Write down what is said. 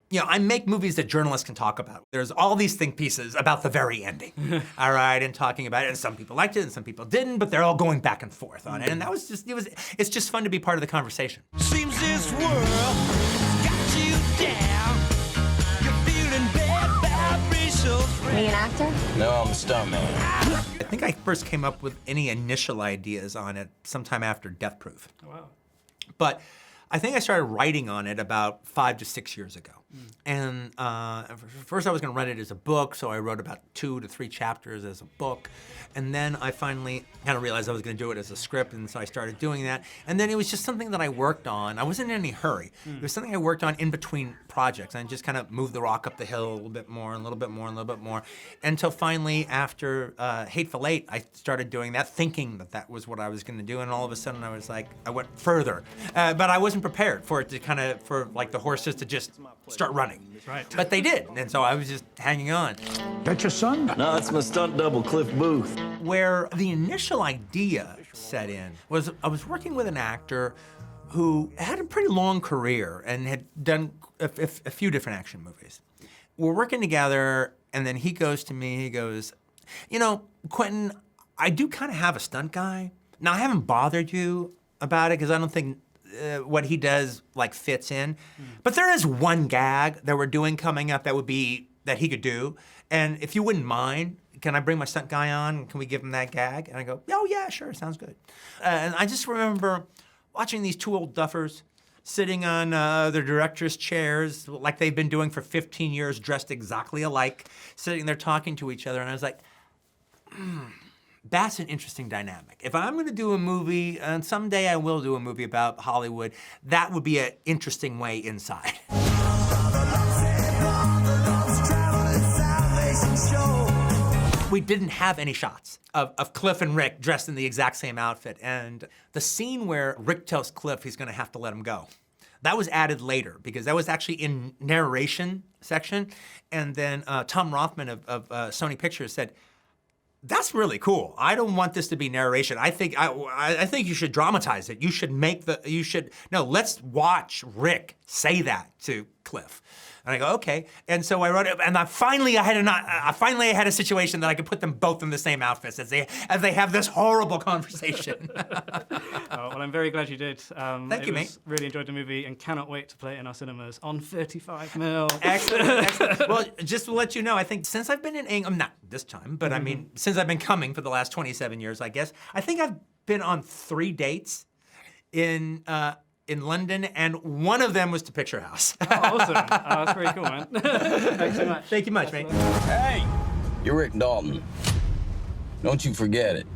you know, I make movies that journalists can talk about. There's all these think pieces about the very ending, all right, and talking about it, and some people liked it and some people didn't, but they're all going back and forth on it, and that was just, it's just fun to be part of the conversation. Seems this world got you down. You're feeling bad vibrations. Are you an actor? No, I'm a stuntman. I think I first came up with any initial ideas on it sometime after Death Proof. Oh, wow. But I think I started writing on it about 5 to 6 years ago. And first I was gonna write it as a book, so I wrote about 2 to 3 chapters as a book. And then I finally kind of realized I was gonna do it as a script, and so I started doing that. And then it was just something that I worked on. I wasn't in any hurry. It was something I worked on in between projects. And I just kind of moved the rock up the hill a little bit more, and a little bit more, and a little bit more. Until finally, after Hateful Eight, I started doing that, thinking that that was what I was gonna do. And all of a sudden I was like, I went further. But I wasn't prepared for it to kind of, for like the horses to just start running. Right. But they did, and so I was just hanging on. That's your son? No, it's my stunt double, Cliff Booth. Where the initial idea set in was I was working with an actor who had a pretty long career and had done a few different action movies. We're working together, and then he goes to me, he goes, you know, Quentin, I do kind of have a stunt guy. Now, I haven't bothered you about it because I don't think what he does like fits in. But there is one gag that we're doing coming up that would be, that he could do. And if you wouldn't mind, can I bring my stunt guy on? Can we give him that gag? And I go, oh yeah, sure, sounds good. And I just remember watching these 2 old duffers sitting on their director's chairs like they've been doing for 15 years, dressed exactly alike, sitting there talking to each other. And I was like, that's an interesting dynamic. If I'm gonna do a movie, and someday I will do a movie about Hollywood, that would be an interesting way inside. We didn't have any shots of Cliff and Rick dressed in the exact same outfit. And the scene where Rick tells Cliff he's gonna have to let him go, that was added later because that was actually in narration section. And then Tom Rothman of Sony Pictures said, that's really cool. I don't want this to be narration. I think you should dramatize it. You should no, let's watch Rick say that to Cliff. And I go, okay. And so I wrote it, and I finally had a situation that I could put them both in the same outfits as they have this horrible conversation. Oh, well, I'm very glad you did. Thank you, mate. Really enjoyed the movie and cannot wait to play it in our cinemas on 35mm. Excellent, excellent. Well, just to let you know, I think since I've been in England, not this time, but I mean, since I've been coming for the last 27 years, I guess, I think I've been on 3 dates in London, and one of them was to Picturehouse. Oh, awesome. Oh, that's very cool, man. Thanks so much. Thank you much, mate. Hey, you're Rick Dalton. Don't you forget it.